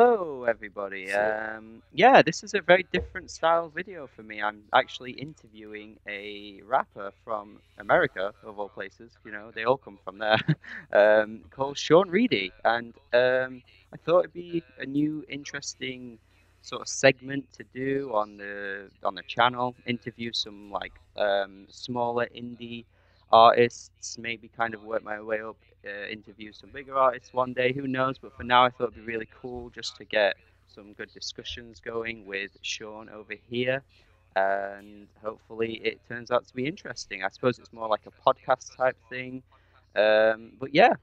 Hello, everybody. So, Yeah, this is a very different style video for me. I'm actually interviewing a rapper from America, of all places. You know, they all come from there. Called Sean Reidy, and I thought it'd be a new, interesting sort of segment to do on the channel. Interview some smaller indie artists, maybe kind of work my way up, interview some bigger artists one day, who knows? But for now, I thought it'd be really cool just to get some good discussions going with Sean over here. And hopefully, it turns out to be interesting. I suppose it's more like a podcast type thing. But yeah,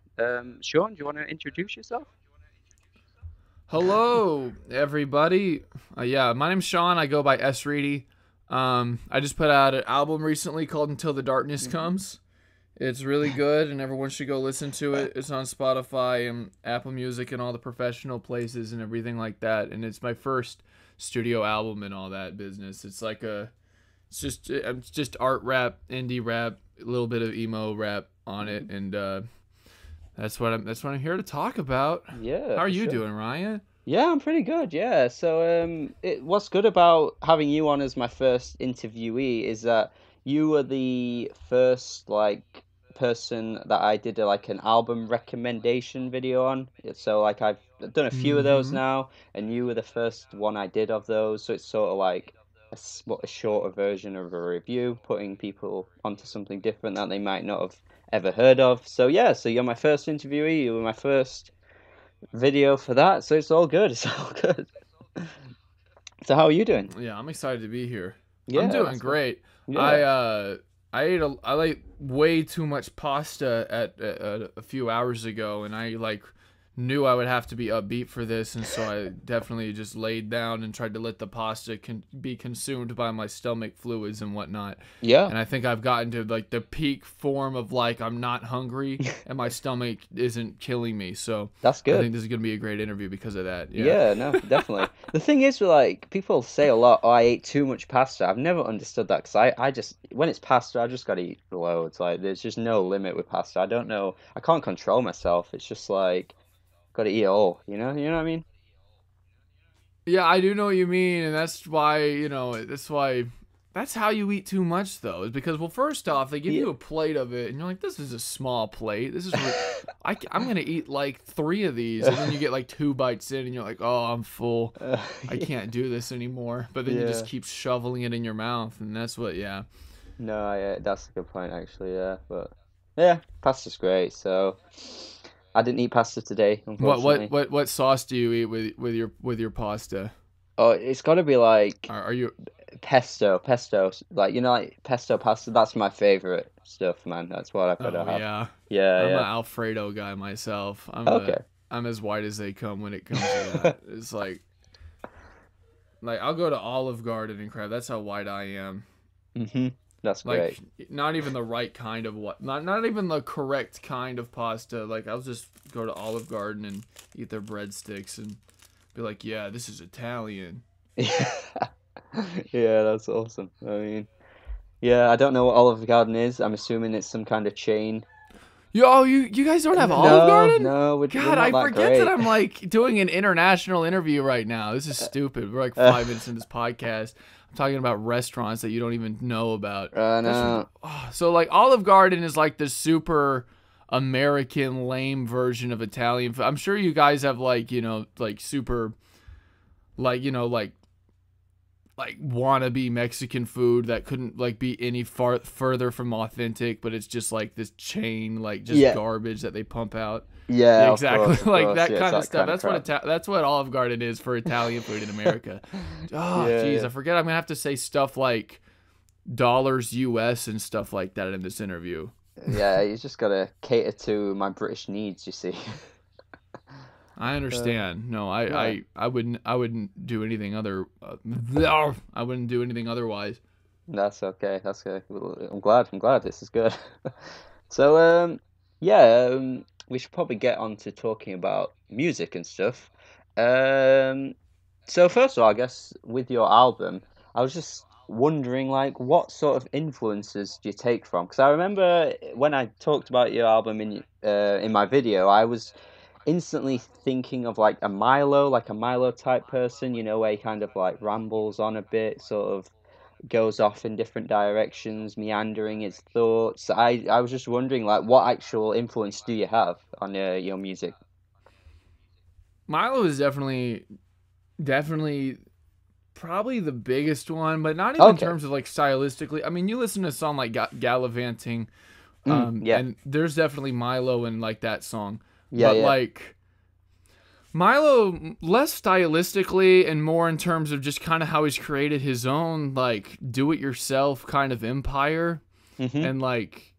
Sean, do you want to introduce yourself? hello, everybody. Yeah, my name's Sean. I go by Reidy. I just put out an album recently called "Until the Darkness Hmm. Comes." It's really good, and everyone should go listen to it. It's on Spotify and Apple Music and all the professional places and everything like that. And it's my first studio album and all that business. It's just art rap, indie rap, a little bit of emo rap on it, Hmm. and that's what I'm here to talk about. Yeah, How are for you sure. doing, Ryan? Yeah, I'm pretty good. Yeah. So, what's good about having you on as my first interviewee is that you were the first person that I did an album recommendation video on. So, I've done a few of those Mm-hmm. now, and you were the first one I did of those. So it's sort of like a shorter version of a review, putting people onto something different that they might not have ever heard of. So yeah, so you're my first interviewee. You were my first video for that, so it's all good. It's all good. So how are you doing? Yeah, I'm excited to be here. I'm Yeah, doing that's good. great. I Yeah. uh I like way too much pasta at a few hours ago, and I knew I would have to be upbeat for this, and so I definitely just laid down and tried to let the pasta be consumed by my stomach fluids and whatnot. Yeah. And I think I've gotten to like the peak form of I'm not hungry and my stomach isn't killing me. So That's I good. think this is gonna be a great interview because of that. Yeah. Yeah, no, definitely. The thing is, with people say a lot, "Oh, I ate too much pasta." I've never understood that because I just when it's pasta, I just gotta eat loads. Like, there's just no limit with pasta. I don't know. I can't control myself. It's just gotta eat it all. You know what I mean? Yeah, I do know what you mean, and that's how you eat too much though. Is because well, first off, they give Yeah. you a plate of it, and you're like, this is a small plate. I'm gonna eat like three of these, and then you get like two bites in, and you're like, oh, I'm full. I Yeah. can't do this anymore. But then you just Yeah. keep shoveling it in your mouth, and that's what. Yeah. No, yeah, that's a good point actually. Yeah, but yeah, pasta's great. So I didn't eat pasta today, What what unfortunately. what what sauce do you eat with your pasta? Oh, it's got to be like Are you? pesto. Like pesto pasta. That's my favorite stuff, man. That's what I've got to Oh have. yeah, Yeah, I'm an yeah. Alfredo guy myself. Okay. I'm as white as they come when it comes to that. It's like I'll go to Olive Garden and crap. That's how white I am. Hmm. That's great. Like not even the right kind of what not even the correct kind of pasta. Like I'll just go to Olive Garden and eat their breadsticks and be like, "Yeah, this is Italian." Yeah, that's awesome. I mean, yeah, I don't know what Olive Garden is. I'm assuming it's some kind of chain. You guys don't have Olive No, Garden? no, we're God, not I that forget that great. I'm like doing an international interview right now. This is stupid. We're like 5 minutes in this podcast. I'm talking about restaurants that you don't even know about. No. So like Olive Garden is like the super American lame version of Italian food. I'm sure you guys have like super like like wannabe Mexican food that couldn't like be any further from authentic, but it's just like this chain, like just Yeah, garbage that they pump out. Yeah, yeah, exactly. of Like course. that Yeah, it's kind of that stuff. kind of That's what crap. that's what Olive Garden is for Italian food in America. Oh, Yeah, geez, yeah. I forget. I'm gonna have to say stuff like dollars US and stuff like that in this interview. Yeah, you just gotta cater to my British needs, you see. I Uh, understand. No, yeah, I wouldn't do anything other. I wouldn't do anything otherwise. that's okay. That's good. Well, I'm glad. I'm glad this is good. So, yeah, we should probably get on to talking about music and stuff. Um, so first of all, I guess with your album, I was just wondering, what sort of influences do you take from? Because I remember when I talked about your album in my video, I was instantly thinking of like a Milo type person, you know, where he kind of like rambles on a bit, sort of goes off in different directions, meandering his thoughts. I was just wondering, like, what actual influence do you have on your music? Milo is definitely probably the biggest one, but not even in Okay. terms of like stylistically. I mean, you listen to a song like Gallivanting, Yeah. and there's definitely Milo in like that song, Yeah, but yeah. like Milo less stylistically and more in terms of just kind of how he's created his own like do-it-yourself kind of empire, Mm-hmm. and like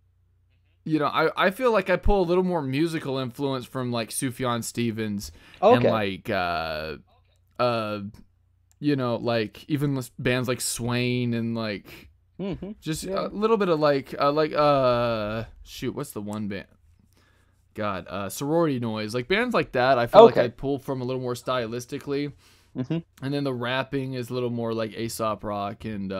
I feel like I pull a little more musical influence from like Sufjan Stevens and Okay. like uh like even bands like Swain and like Mm-hmm. just a Yeah. little bit of shoot, what's the one band? God, Sorority Noise, like bands like that. I feel like I Okay. pull from a little more stylistically, Mm-hmm. and then the rapping is a little more like Aesop Rock and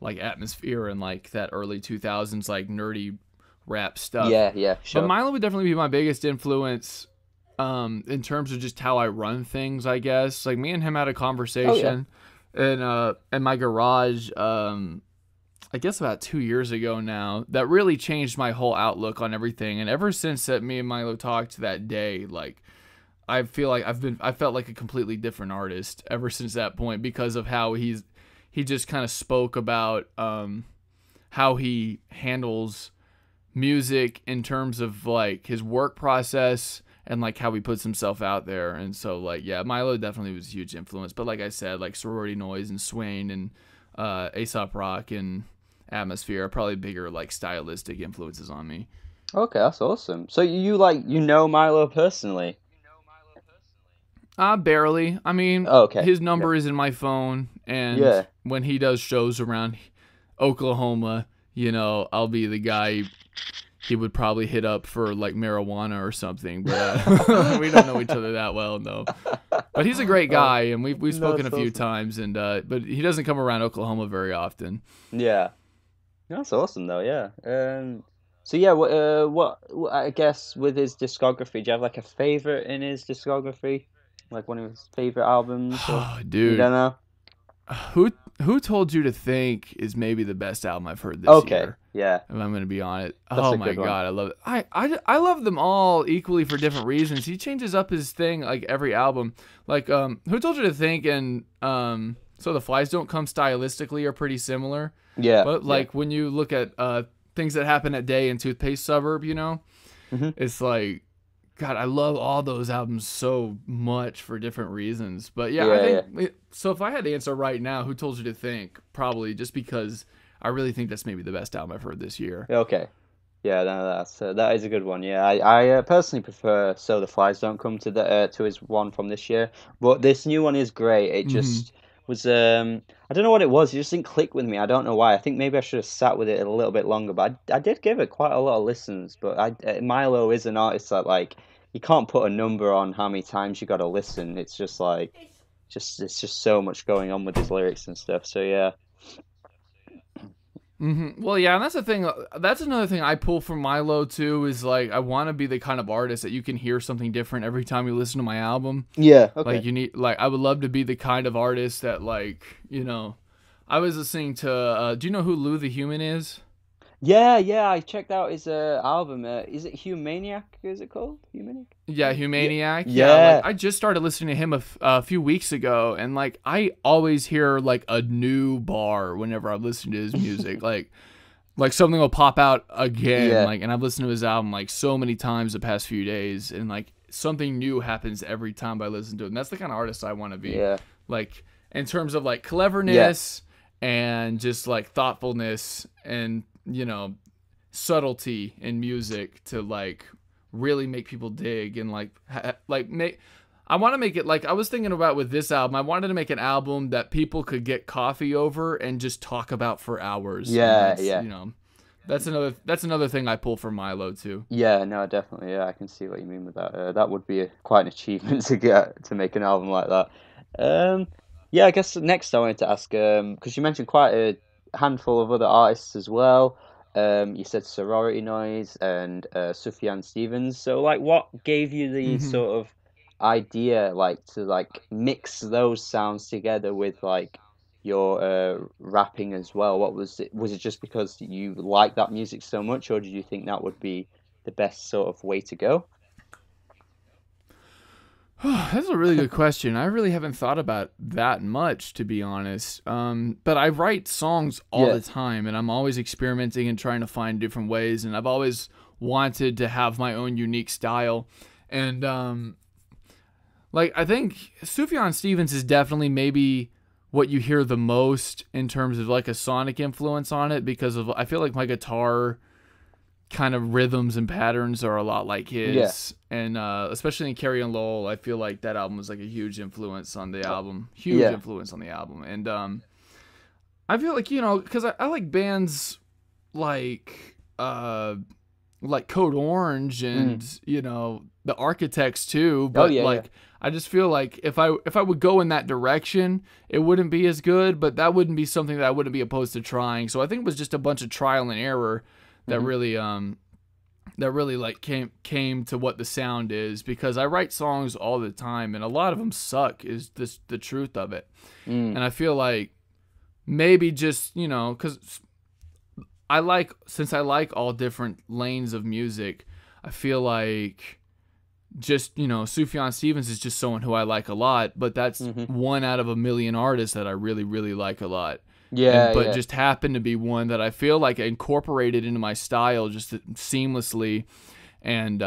like Atmosphere and like that early 2000s like nerdy rap stuff. Yeah, yeah, But sure. Milo would definitely be my biggest influence in terms of just how I run things, I guess. Like me and him had a Oh yeah. conversation in my garage I guess about 2 years ago now, that really changed my whole outlook on everything. And ever since that me and Milo talked that day, like I feel like I felt like a completely different artist ever since that point because of how he just kind of spoke about how he handles music in terms of like his work process and like how he puts himself out there. And so like yeah, Milo definitely was a huge influence. But like I said, like Sorority Noise and Swain and Aesop Rock and Atmosphere are probably bigger like stylistic influences on me. Okay, that's awesome. So you know Milo personally? Barely. I mean, Oh, okay. his Yeah. number is in my phone, and Yeah. when he does shows around Oklahoma, I'll be the guy he would probably hit up for like marijuana or something. But we don't know each other that well, no. But he's a great Oh, guy, and we've spoken that's a few awesome. times, and but he doesn't come around Oklahoma very often. Yeah. That's awesome though, yeah. So yeah, what I guess with his discography, do you have like a favorite in his discography? Like one of his favorite albums or Oh, you dude, don't know? who who told you to think is maybe the best album I've heard this Okay, year? yeah. If I'm gonna be honest. That's Oh a my good one. god, I love it. I love them all equally for different reasons. He changes up his thing like every album. Like who told you to think and so the flies don't come stylistically are pretty similar. Yeah, But yeah. like when you look at things that happen at day and Toothpaste Suburb, Hmm. it's like God, I love all those albums so much for different reasons. But yeah, I Yeah, think yeah. so. If I had to answer right now, who told you to think? Probably just because I really think that's maybe the best album I've heard this year. Okay. Yeah, no, that is a good one. Yeah, I personally prefer "So the Flies Don't Come" to his one from this year, but this new one is great. It Mm-hmm. just was I don't know what it was. It just didn't click with me. I don't know why. I think maybe I should have sat with it a little bit longer. But I did give it quite a lot of listens. But Milo is an artist that like you can't put a number on how many times you got to listen. It's just like it's just so much going on with his lyrics and stuff. So yeah. Well, yeah, and that's the thing. That's another thing I pull from Milo too. Is like I want to be the kind of artist that you can hear something different every time you listen to my album. Yeah. Like Okay. you need, like I would love to be the kind of artist that like I was listening to. Do you know who Lou the Human is? Yeah, yeah, I checked out his album. Is it Humaniac? Is it called Humaniac? Yeah, Yeah, Humaniac. Yeah, like yeah, I just started listening to him a few weeks ago, and like I always hear like a new bar whenever I listen to his music. Like something will pop out again. yeah, Like, and I've listened to his album like so many times the past few days, and like something new happens every time I listen to it. And that's the kind of artist I want to be. yeah, Like in terms of like yeah, cleverness and just like thoughtfulness and subtlety in music to like really make people dig and like make. I want to make it like I was thinking about with this album. I wanted to make an album that people could get coffee over and just talk about for hours. And yeah, that's yeah, that's another thing I pull from Milo too. yeah. No, definitely. Yeah, I can see what you mean with that. That would be quite an achievement to make an album like that. Um, yeah, I guess next I wanted to ask because you mentioned quite a handful of other artists as well. You said Sorority Noise and Sufjan Stevens. So like, what gave you the Hmm. sort of idea like to like mix those sounds together with like your rapping as well? What was it? Was it just because you like that music so much, or did you think that would be the best sort of way to go? That's a really good question. I really haven't thought about that much, to be honest. But I write songs all Yeah. the time, and I'm always experimenting and trying to find different ways. And I've always wanted to have my own unique style. And like I think Sufjan Stevens is definitely maybe what you hear the most in terms of like a sonic influence on it, because of I feel like my guitar kind of rhythms and patterns are a lot like Yeah. his, and especially in Carrie and Lowell, I feel like that album was like a huge influence on the album, Yeah. and I feel like, because I like bands like like Code Orange Mm. and the Architects too, Oh but yeah, yeah. like I just feel like if I would go in that direction, it wouldn't be as good, but that wouldn't be something that I wouldn't be opposed to trying. So I think it was just a bunch of trial and error that Hmm. really like came to what the sound is, because I write songs all the time and a lot of them suck, is this the truth of it. Mm. And I feel like maybe just, cuz since I like all different lanes of music, I feel like just, Sufjan Stevens is just someone who I like a lot, but that's Hmm. one out of a million artists that I really, really like a lot. Yeah, But yeah. just happened to be one that I feel like I incorporated into my style just seamlessly, and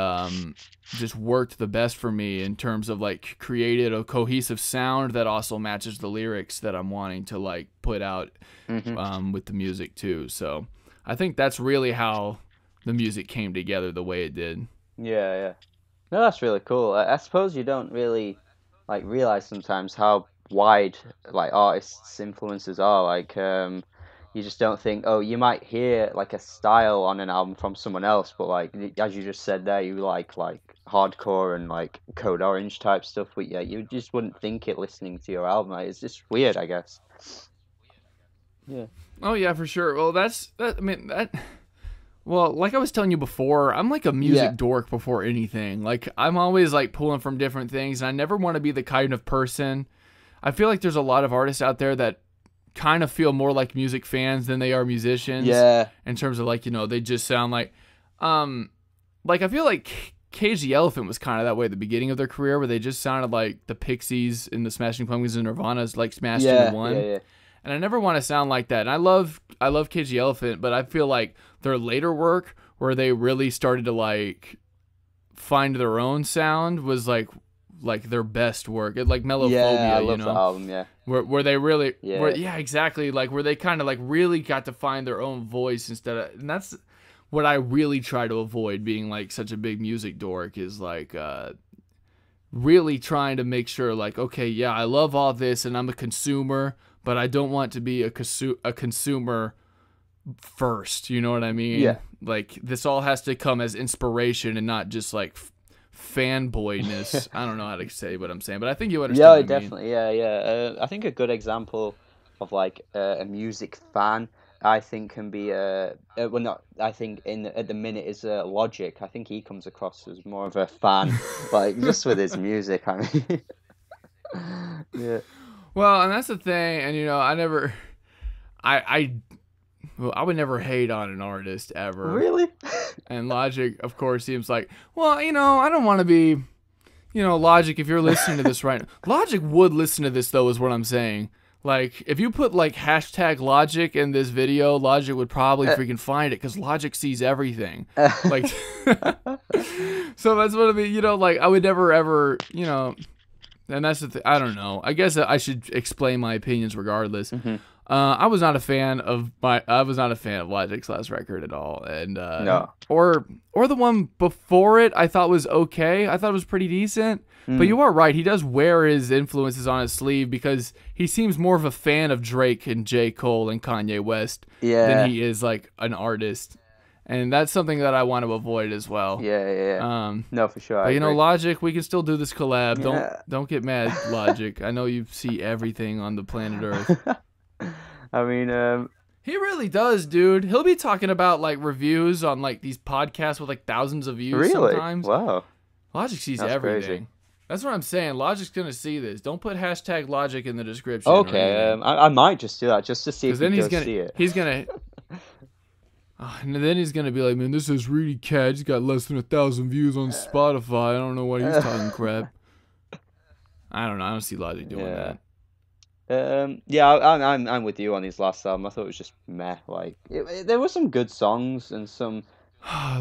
just worked the best for me in terms of like created a cohesive sound that also matches the lyrics that I'm wanting to like put out Hmm. with the music too. So I think that's really how the music came together the way it did. Yeah, yeah. No, that's really cool. I suppose you don't really like realize sometimes how wide like artists' influences are. Like, you just don't think, oh, you might hear like a style on an album from someone else, but like as you just said there, you like hardcore and like Code Orange type stuff. But yeah, you just wouldn't think it listening to your album. Like, it's just weird, I guess. Yeah. Oh yeah, for sure. Well, that's that. I mean that. Well, like I was telling you before, I'm like a Yeah. music dork before anything. Like I'm always like pulling from different things, and I never want to be the kind of person. I feel like there's a lot of artists out there that kind of feel more like music fans than they are musicians, Yeah. in terms of like, they just sound um like I feel like Cage the Elephant was kind of that way at the beginning of their career, where they just sounded like the Pixies and the Smashing Pumpkins and Nirvana's like smashed into Yeah. Yeah. one. Yeah. And I never want to sound like that. And I love Cage the Elephant, but I feel like their later work, where they really started to like find their own sound, was like their best work. Like Yeah. I Mellophobia, love that album. Yeah. where they really, Yeah. yeah, exactly, like where they kind of like really got to find their own voice instead of, and that's what I really try to avoid, being like such a big music dork, is like really trying to make sure like, okay, yeah, I love all this and I'm a consumer, but I don't want to be a consumer first. You know what I mean? Yeah. Like this all has to come as inspiration and not just like fanboyness. I don't know how to say what I'm saying, but I think you understand Yeah, what I mean. definitely. Yeah, yeah. I think a good example of like a music fan, I think can be well, not. I think at the minute is Logic. I think he comes across as more of a fan, like just with his music. I mean, yeah. Well, and that's the thing, and I well, I would never hate on an artist ever. Really? And Logic, of course, seems like, well, I don't want to be, Logic, if you're listening to this right now. Logic would listen to this, though, is what I'm saying. Like, if you put, like, hashtag Logic in this video, Logic would probably freaking find it, because Logic sees everything. Like, so that's what I mean, like, I would never, ever, and that's the thing. I don't know. I guess I should explain my opinions regardless. Hmm. I was not a fan of Logic's last record at all, and No. or the one before it I thought was okay. I thought it was pretty decent. But Mm. you are right. He does wear his influences on his sleeve, because he seems more of a fan of Drake and J. Cole and Kanye West Yeah. than he is like an artist, and that's something that I want to avoid as well. Yeah. Yeah. Yeah. Um, No, for sure. I but agree. Logic, we can still do this collab. Yeah. Don't get mad, Logic. I know you see everything on the planet Earth. I mean, He really does, dude. He'll be talking about like reviews on like these podcasts with like thousands of views Really? sometimes. Wow, Logic sees that's crazy. everything. That's what I'm saying. Logic's gonna see this. Don't put hashtag Logic in the description or Okay, anything, I might just do that just to see because if he then does see it. he's gonna and then he's gonna be like, man, this is Reidy Cat. He's got less than 1,000 views on Spotify. I don't know why he's talking crap. I don't know. I don't see Logic doing Yeah. that. Yeah, I'm with you on his last album. I thought it was just meh. Like there were some good songs and some.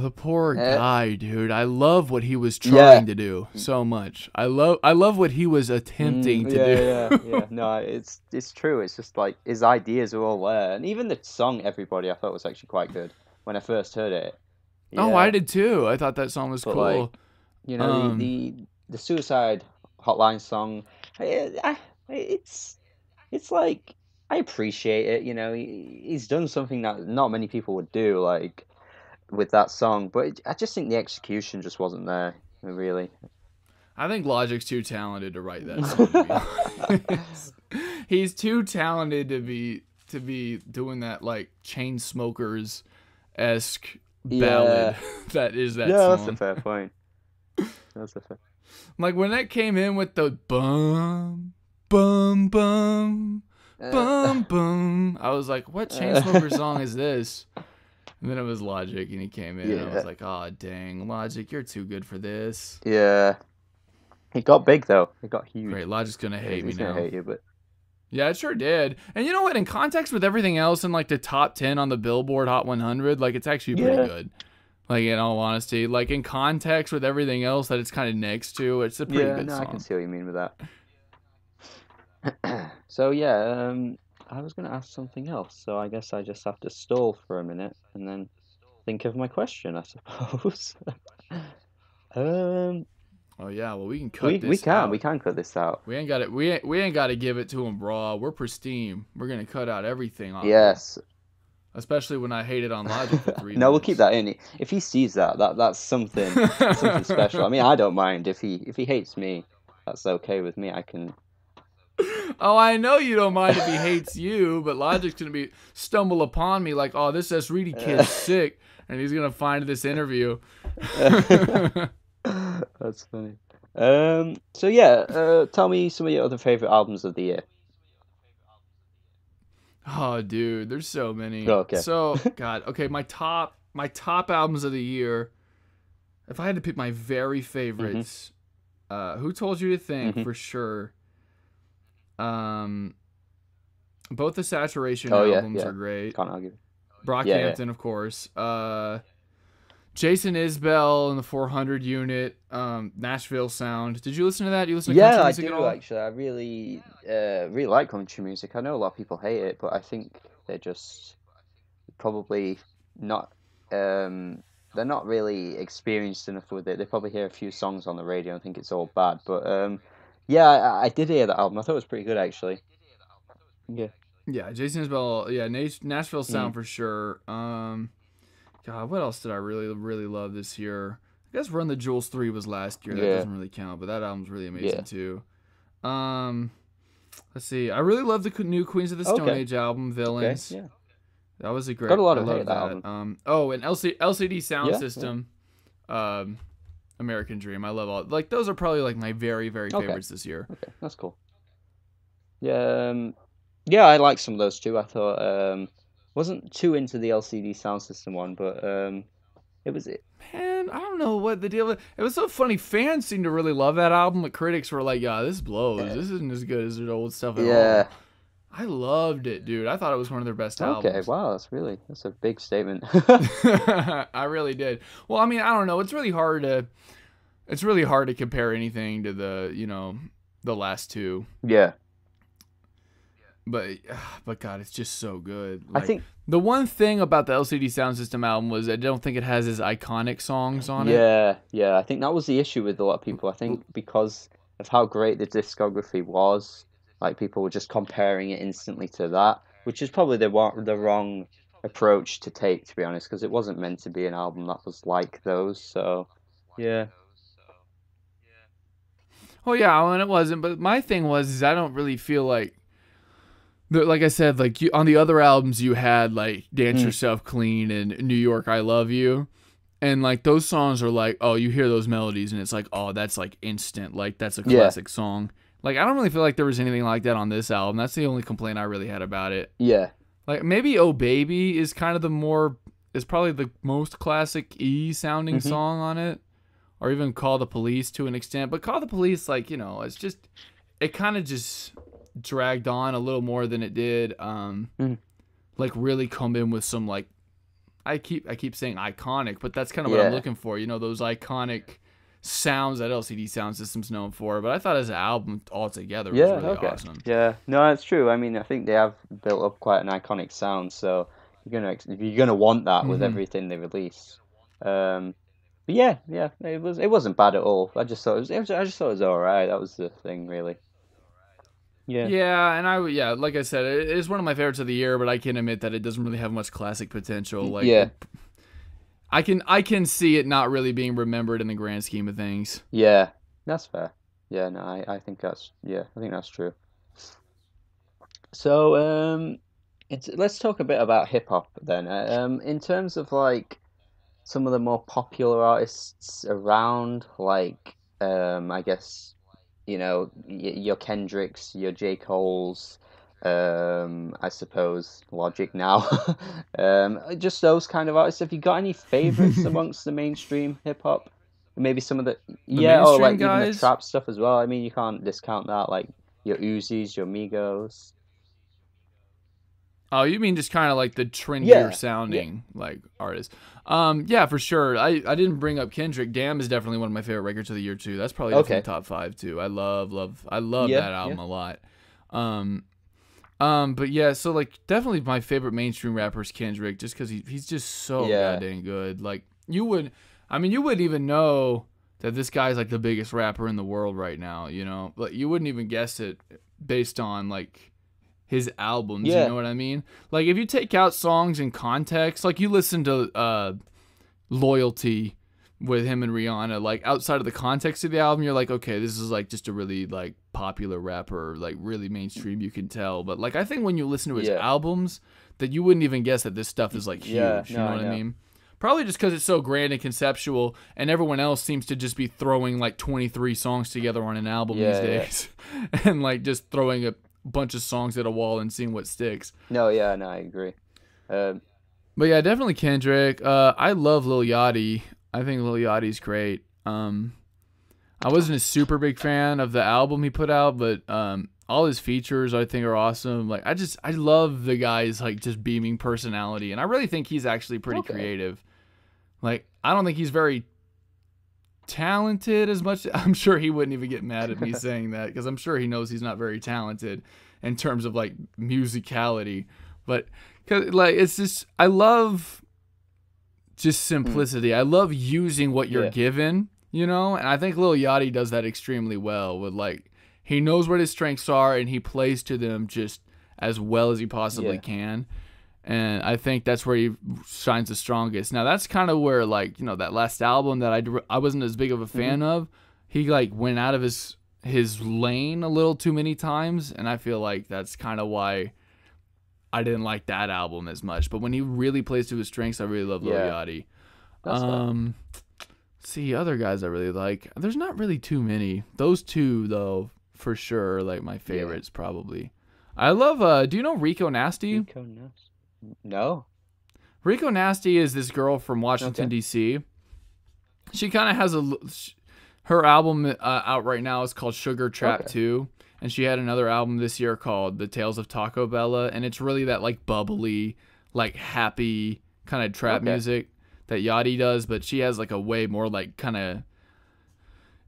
The poor guy, dude. I love what he was Yeah. trying to do so much. I love what he was attempting to do. Yeah. No, it's true. It's just like his ideas are all there, and even the song "Everybody" I thought was actually quite good when I first heard it. Oh, I Yeah, did too. I thought that song was but like cool. the Suicide Hotline song, it's it's like I appreciate it. He's done something that not many people would do, like with that song. But I just think the execution just wasn't there, really. I think Logic's too talented to write that song. To be honest. He's too talented to be doing that like chain smokers esque ballad Yeah, that is that yeah, that's a song. fair point. That's a fair. Like when that came in with the bum bum bum bum bum, I was like, what chain smoker song is this? And then it was Logic, and he came in, and I was like, oh, dang, Logic, you're too good for this. Yeah, it got big though. It got huge. Great, Logic's gonna hate me He's now. gonna hate you, but Yeah, it sure did. And you know what? In context with everything else in like the top 10 on the Billboard Hot 100, like it's actually pretty good. Like in all honesty, like in context with everything else that it's kind of next to, it's a pretty good song. I can see what you mean with that. So yeah, I was gonna ask something else, so I guess I just have to stall for a minute and then think of my question, I suppose. um, Oh yeah, well we can cut this we out. can cut this out. We ain't got it. We ain't got to give it to him raw. We're pristine. We're gonna cut out everything off. Yes. Especially when I hated on Logic for 3 No, we'll minutes. keep that in. If he sees that's something special. I mean, I don't mind if he hates me. That's okay with me. I can. Oh, I know you don't mind if he hates you, but Logic's gonna be stumble upon me like, oh, this Reidy kid's sick, and he's gonna find this interview. That's funny. So yeah, tell me some of your other favorite albums of the year. Oh, dude, there's so many. Oh, okay. So, God, okay, my top albums of the year. If I had to pick my very favorites, Who Told You to Think for sure. Both the Saturation albums are great. Can't argue. Brockhampton, of course. Jason Isbell and the 400 Unit. Nashville Sound. Did you listen to that? You listen to country music at all? Actually. I really like country music. I know a lot of people hate it, but I think they're just probably not. They're not really experienced enough with it. They probably hear a few songs on the radio and think it's all bad. But yeah, I did hear that album. I thought it was pretty good actually. Yeah. Yeah, Jason Isbell. Yeah, Nashville Sound for sure. God, what else did I really love this year? I guess Run the Jewels 3 was last year. That doesn't really count, but that album's really amazing too. Let's see. I really love the new Queens of the Stone Age album, Villains. Okay, yeah. That was a great. Got a lot I of love hate, that album. And LCD Sound System. American Dream. I love all like those are probably like my very favorites this year. Okay, that's cool. Yeah, yeah, I like some of those too. I thought wasn't too into the LCD Sound System one, but it was it. Man, I don't know what the deal was. It was so funny. Fans seemed to really love that album, but critics were like, "Yeah, this blows. This isn't as good as their old stuff at all." I loved it, dude. I thought it was one of their best albums. Okay, wow, that's a big statement. I really did. Well, I mean, I don't know. It's really hard to compare anything to the last two. Yeah. But God, it's just so good. Like, I think the one thing about the LCD Sound System album was I don't think it has as iconic songs on it. Yeah. I think that was the issue with a lot of people. I think because of how great the discography was, like people were just comparing it instantly to that, which is probably the wrong approach to take, to be honest, because it wasn't meant to be an album that was like those. So, yeah. Well, yeah, and it wasn't. But my thing was I don't really feel like like I said, like on the other albums you had like Dance Mm. Yourself Clean and New York I Love You. And like those songs are like, oh, you hear those melodies and it's like, oh, that's like instant. Like that's a Yeah, classic song. Like I don't really feel like there was anything like that on this album. That's the only complaint I really had about it. yeah. Like maybe Oh Baby is kind of is probably the most classic E sounding Hmm. song on it. Or even Call the Police to an extent. But Call the Police, like, it's just it kind of just dragged on a little more than it did. Mm. Like really come in with some like I keep saying iconic, but that's kind of what I'm Yeah, looking for. Those iconic sounds that LCD Sound System's known for. But I thought as an album altogether it was yeah. really Okay. awesome. Yeah. No, that's true. I mean, I think they have built up quite an iconic sound, so you're gonna want that with Hmm. everything they release. Um, but yeah, yeah. It wasn't bad at all. I just thought I just thought it was all right. That was the thing, really. Yeah. Yeah, and yeah, like I said, it is one of my favorites of the year. But I can admit that it doesn't really have much classic potential. Like Yeah. I can see it not really being remembered in the grand scheme of things. Yeah. That's fair. Yeah. No, I think that's yeah. I think that's true. So, let's talk a bit about hip hop then. In terms of like some of the more popular artists around, like I guess your Kendricks, your J. Cole's, I suppose Logic now, just those kind of artists. Have you got any favorites The amongst the mainstream hip hop? Maybe some of the yeah, or mainstream like even the guys. trap stuff as well. I mean, you can't discount that, like your Uzis, your Migos. Oh, you mean just kind of like the trendier Yeah, yeah, sounding like artists? Yeah, for sure. I didn't bring up Kendrick. Damn is definitely one of my favorite records of the year too. That's probably definitely okay, top five too. I love yeah, that yeah, album a lot. Um, but yeah, so like definitely my favorite mainstream rapper is Kendrick, just because he's just so yeah. goddamn good. Like you wouldn't even know that this guy's like the biggest rapper in the world right now. But you wouldn't even guess it based on like his albums, you Yeah. know what I mean? Like if you take out songs in context, like you listen to Loyalty with him and Rihanna, like outside of the context of the album, you're like, okay, this is like just a really like popular rapper, like really mainstream, you can tell. But like I think when you listen to his Yeah. albums, that you wouldn't even guess that this stuff is like Yeah. huge, you No, know I what I know. mean? Probably just because it's so grand and conceptual, and everyone else seems to just be throwing like 23 songs together on an album these Yeah, yeah. days, and like just throwing a bunch of songs at a wall and seeing what sticks. No, yeah, no, I agree. Um, But yeah, definitely Kendrick. I love Lil Yachty. I think Lil Yachty's great. I wasn't a super big fan of the album he put out, but all his features I think are awesome. Like I love the guy's like just beaming personality, and I really think he's actually pretty okay. creative. Like I don't think he's very talented as much. I'm sure he wouldn't even get mad at me saying that because I'm sure he knows he's not very talented in terms of like musicality. But cause like it's just I love just Mm, simplicity. I love using what you're yeah. given, and I think Lil Yachty does that extremely well with like he knows what his strengths are and he plays to them just as well as he possibly Yeah. can. And I think that's where he shines the strongest. Now that's kind of where like that last album that I wasn't as big of a Hmm. fan of. He like went out of his lane a little too many times, and I feel like that's kind of why I didn't like that album as much. But when he really plays to his strengths, I really love Lil Yeah. Yachty. That's fair. Um, see other guys I really like. There's not really too many. Those two though, for sure, are like my Yeah. favorites probably. I love. Do you know Rico Nasty? Rico Nas. No. Rico Nasty is this girl from Washington Okay. D.C. She kind of has her album out right now is called Sugar Trap Okay. 2, and she had another album this year called The Tales of Taco Bella, and it's really that like bubbly, like happy kind of trap Okay. music that Yachty does, but she has like a way more like kind of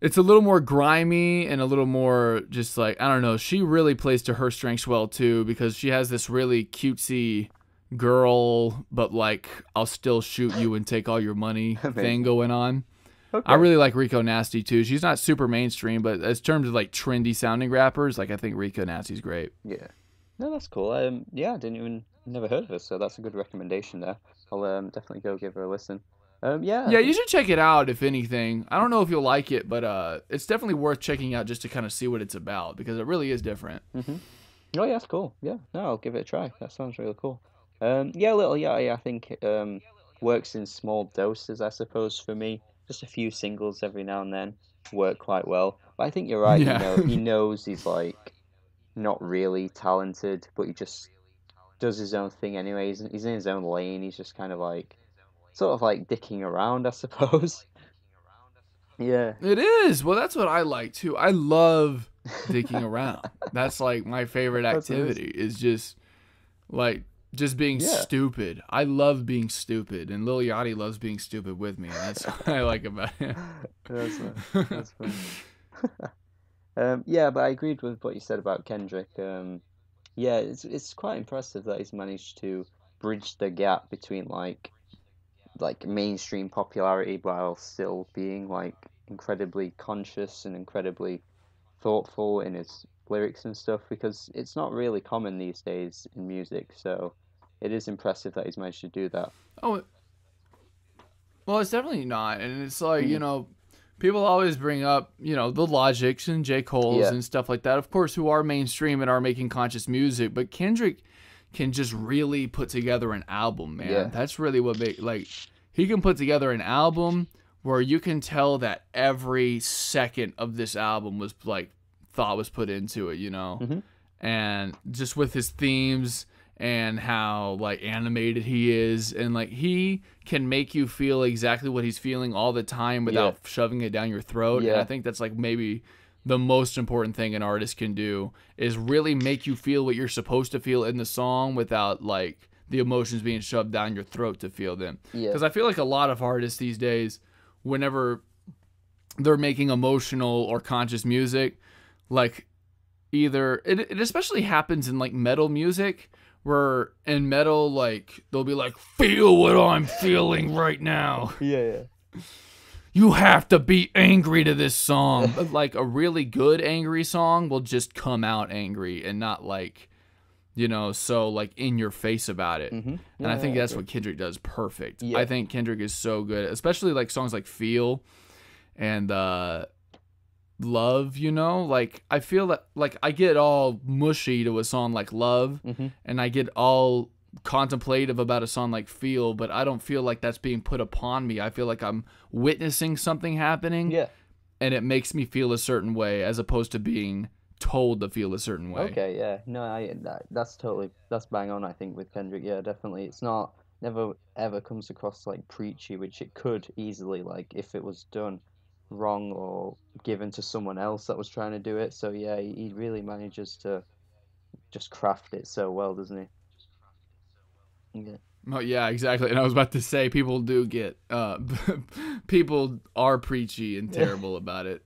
it's a little more grimy and a little more just like I don't know. She really plays to her strengths well too because she has this really cutesy girl, but like I'll still shoot you and take all your money thing Amazing. going on. I Okay. really like Rico Nasty too. She's not super mainstream, but as terms of like trendy sounding rappers, like I think Rico Nasty's great. Yeah. No, that's cool. Yeah, I didn't even never heard of her, so that's a good recommendation there. I'll definitely go give her a listen. Yeah, I Yeah, you think. should check it out if anything. I don't know if you'll like it, but it's definitely worth checking out just to kind of see what it's about because it really is different. Hmm. Oh yeah, that's cool. Yeah, no, I'll give it a try. That sounds really cool. Yeah, little yeah, I think works in small doses, I suppose, for me. Just a few singles every now and then work quite well. But I think you're right. Yeah. He knows he's like not really talented, but he just does his own thing anyway. He's in his own lane. He's just kind of like sort of like dicking around, I suppose. Yeah. It is. Well, that's what I like too. I love dicking around. That's like my favorite That's activity amazing. is like just being Yeah, stupid. I love being stupid, and Lil Yachty loves being stupid with me, and that's what I like about him. that's nice. That's funny. Yeah, but I agreed with what you said about Kendrick. Yeah, it's quite impressive that he's managed to bridge the gap between like mainstream popularity while still being like incredibly conscious and incredibly thoughtful in his lyrics and stuff because it's not really common these days in music. So it is impressive that he's managed to do that. Oh, well, it's definitely not, and it's like Mm, people always bring up the Logics and J. Cole's yeah, and stuff like that, of course, who are mainstream and are making conscious music, but Kendrick can just really put together an album, man. yeah, That's really what make like he can put together an album where you can tell that every second of this album was like thought was put into it. hmm And just with his themes and how like animated he is, and like he can make you feel exactly what he's feeling all the time yeah, without shoving it down your throat. And I yeah, think that's like maybe the most important thing an artist can do is really make you feel what you're supposed to feel in the song without like the emotions being shoved down your throat to feel them. yeah, Because I feel like a lot of artists these days, whenever they're making emotional or conscious music, like either it especially happens in like metal music, where in metal like they'll be like, feel what I'm feeling right now, yeah, you have to be angry to this song. But like a really good angry song will just come out angry and not like so like in your face about it. hmm And No, I yeah, think I that's agree. what Kendrick does perfect. I Yeah, think Kendrick is so good, especially like songs like Feel and Love. Like I feel that like I get all mushy to a song like Love, hmm and I get all contemplative about a song like Feel, but I don't feel like that's being put upon me. I feel like I'm witnessing something happening, yeah. and it makes me feel a certain way as opposed to being told to feel a certain way. Okay, yeah. No, that's bang on, I think, with Kendrick. Yeah, definitely. It's not never ever comes across like preachy, which it could easily, like if it was done wrong or given to someone else that was trying to do it. So yeah, he really manages to just craft it so well, doesn't he? Yeah. Oh yeah, exactly. And I was about to say people do get people are preachy and terrible about it.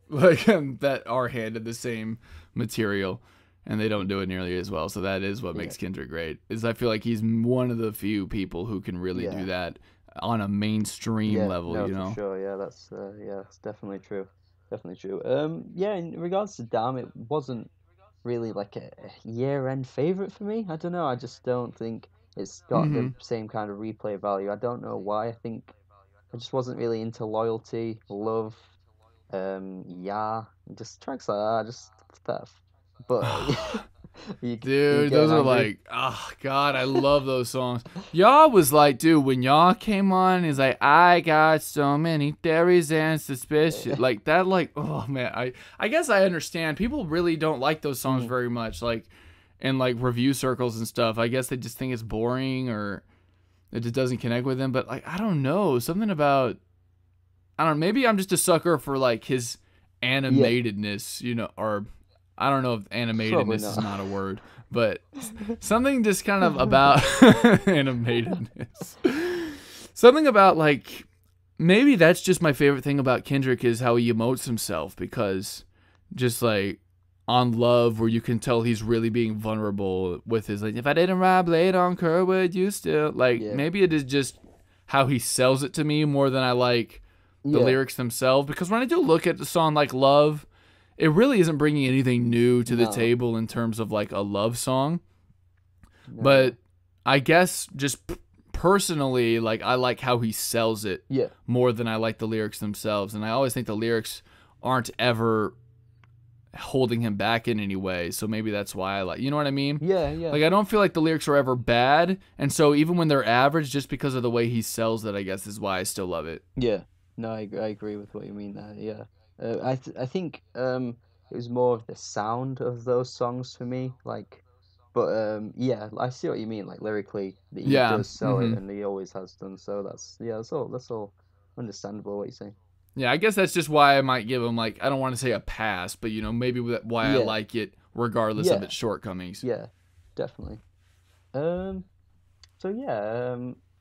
Like that are handed the same material and they don't do it nearly as well. So that is what Yeah. makes Kendrick great. Is I feel like he's one of the few people who can really Yeah. do that on a mainstream Yeah, level, no, for sure. Yeah, that's definitely true. Definitely true. Yeah, in regards to Damn, it wasn't really like a year-end favorite for me. I don't know. I just don't think it's got the Mhm. same kind of replay value. I don't know why. I think I just wasn't really into Loyalty, Love, Yeah, just tracks like that, just stuff. But you Dude, those getting are angry? like, oh God, I love those songs. Y'all was like, dude, when y'all came on, he's like, I got so many theories and suspicion. Like that, like, oh man, I guess I understand. People really don't like those songs Mm, very much, like in like review circles and stuff. I guess they just think it's boring or it just doesn't connect with them. But like, I don't know, something about I don't know, maybe I'm just a sucker for like his yeah, animatedness, or I don't know if probably animatedness is not. not a word, but something just kind of about animatedness. Something about like maybe that's just my favorite thing about Kendrick is how he emotes himself because just like on Love where you can tell he's really being vulnerable with his like if I didn't ride blade on curb would you still like Yeah, maybe it is just how he sells it to me more than I like the yeah, lyrics themselves because when I do look at the song like Love, it really isn't bringing anything new to the no, table in terms of like a love song. no, But I guess just personally, like I like how he sells it yeah, more than I like the lyrics themselves. And I always think the lyrics aren't ever holding him back in any way. So maybe that's why I like, you know what I mean? Yeah, yeah. Like, I don't feel like the lyrics are ever bad. And so even when they're average, just because of the way he sells it, I guess is why I still love it. Yeah, no, I agree with what you mean there. Yeah, I think it was more of the sound of those songs for me. Like, but yeah, I see what you mean. Like lyrically, he Yeah. does sell it, Hmm. and he always has done. So that's all understandable what you're saying. Yeah, I guess that's just why I might give him, like, I don't want to say a pass, but, maybe why I Yeah, like it regardless of yeah, its shortcomings. yeah, definitely. Um, so yeah,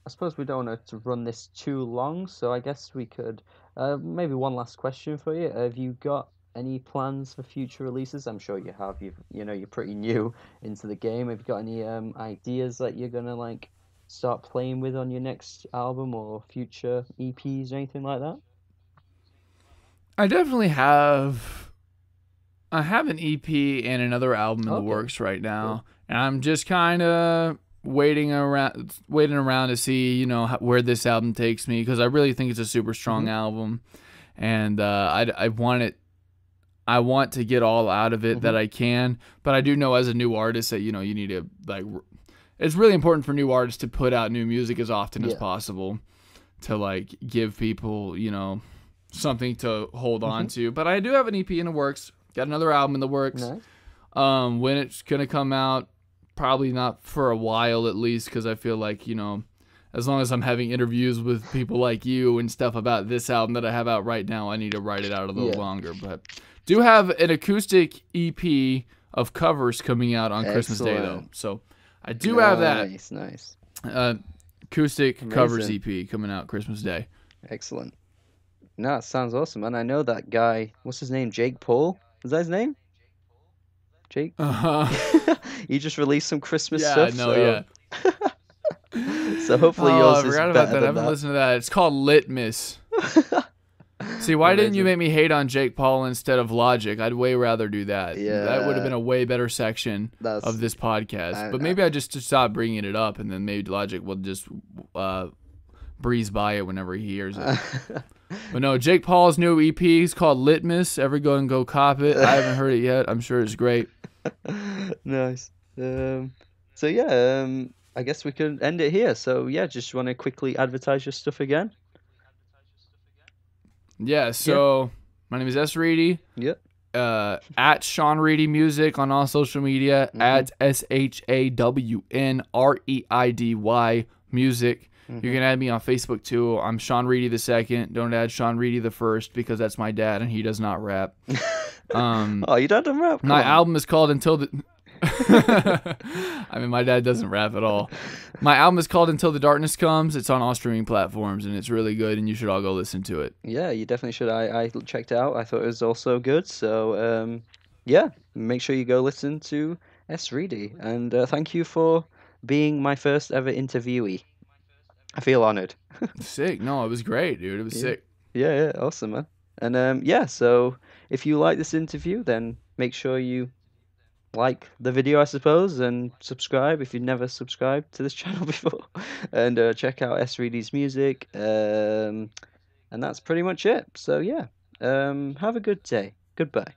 I suppose we don't want to run this too long, so I guess we could maybe one last question for you. Have you got any plans for future releases? I'm sure you have. You're pretty new into the game. Have you got any ideas that you're gonna like start playing with on your next album or future EPs or anything like that? I definitely have. I have an EP and another album in the Okay, works right cool. now, and I'm just kind of waiting around to see, where this album takes me, because I really think it's a super strong Hmm. album, and I want it. I want to get all out of it Hmm. that I can, but I do know as a new artist that you need to like. It's really important for new artists to put out new music as often as Yeah. possible to like give people something to hold on Hmm. to. But I do have an EP in the works. Got another album in the works. Nice. When it's gonna come out, probably not for a while at least, because I feel like as long as I'm having interviews with people like you and stuff about this album that I have out right now, I need to write it out a little Yeah. longer. But do have an acoustic EP of covers coming out on Christmas Day though, Excellent. so I do have that Nice, nice. acoustic covers Amazing. EP coming out Christmas Day. Excellent. No, it sounds awesome, man. I know that guy. What's his name? Jake Paul? Is that his name? Jake? Uh-huh. He just released some Christmas Yeah, stuff, no, so yeah. so hopefully Oh, I yours is forgot about better that. I than haven't that. listened to that. It's called Litmus. See, why didn't you Amazing. make me hate on Jake Paul instead of Logic? I'd way rather do that. That would have Yeah, been a way better section that's of this podcast. But I maybe I just stop bringing it up, and then maybe Logic will just breeze by it whenever he hears it. But no, Jake Paul's new EP is called Litmus. Everyone go cop it. I haven't heard it yet. I'm sure it's great. nice. So yeah, I guess we can end it here. So yeah, just want to quickly advertise your stuff again. Yeah, Yeah, so my name is S. Reidy. yeah. At Sean Reidy Music on all social media, Mhm, at ShawnReidy Music. You mhm. can add me on Facebook too. I'm Sean Reidy the second. Don't add Sean Reidy the first, because that's my dad and he does not rap. Um, Oh, you don't have rap? Come my on. album is called Until the. I mean, my dad doesn't rap at all. My album is called Until the Darkness Comes. It's on all streaming platforms and it's really good, and you should all go listen to it. Yeah, you definitely should. I checked it out. I thought it was also good. So yeah, make sure you go listen to S. Reedy. And thank you for being my first ever interviewee. I feel honored. Sick. No, it was great, dude. It was Yeah. sick. Yeah, yeah, awesome, man. And yeah, so if you like this interview, then make sure you like the video, I suppose, and subscribe if you've never subscribed to this channel before. And check out S. Reedy's music. And that's pretty much it. So yeah, have a good day. Goodbye.